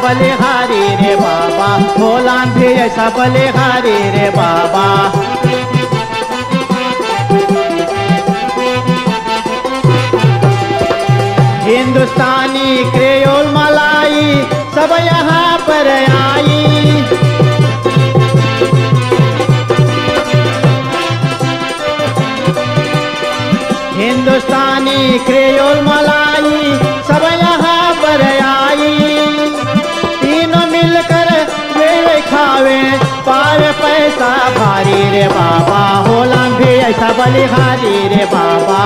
बलिहारी रे बाबा, भोलान भी ऐसा बलिहारी रे बाबा। हिंदुस्तानी क्रेयोल मलाई सब यहाँ पर आई। हिंदुस्तानी क्रेयोल मलाई सब यहाँ पर आई। तीनों मिलकर वे खावे पावे पैसा भारी रे बाबा, होलान भी ऐसा बलिहारी रे बाबा।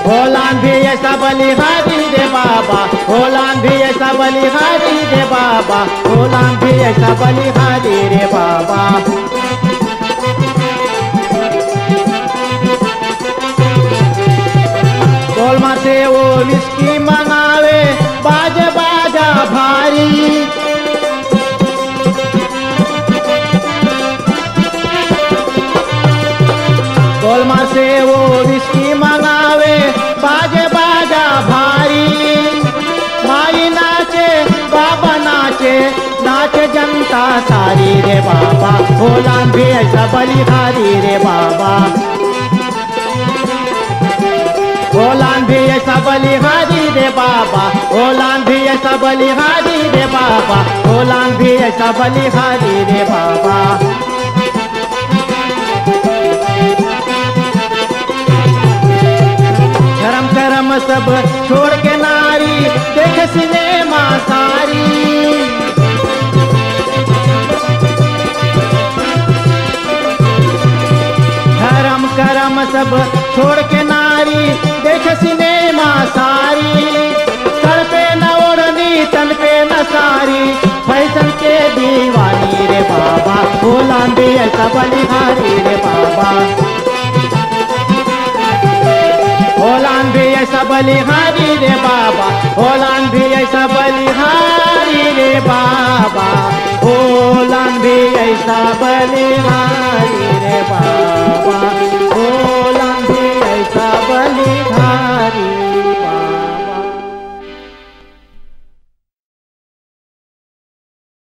होलान भी ऐसा बलिहारी रे बाबा, होलान भी ऐसा बलिहारी रे बाबा, होलान भी ऐसा बलिहारी रे बाबा। गोलमा से वो विस्की मंगावे बाजा बाजा भारी। गोलमा से वो विस्की मंगावे बाजे बाजा भारी। माई नाचे बाबा नाचे, नाचे जनता सारी रे बाबा, होलान भी ऐसा बलिहारी रे बाबा। होलान भी ऐसा बलिहारी रे बाबा, होलान भी ऐसा बलिहारी रे बाबा, होलान भी ऐसा बलिहारी रे बाबा। धर्म कर्म सब छोड़ के नारी देख सिनेमा सारी। धर्म कर्म सब छोड़ के नारी देख सिनेमा सारी। सर पे न ओढ़नी तन पे न सारी, फैशन के दीवानी रे बाबा, होलान भी ऐसा बलिहारी रे बाबा। होलान भी ऐसा बलिहारी रे बाबा, होलान भी ऐसा बलिहारी रे बाबा, होलान भी ऐसा बलिहारी।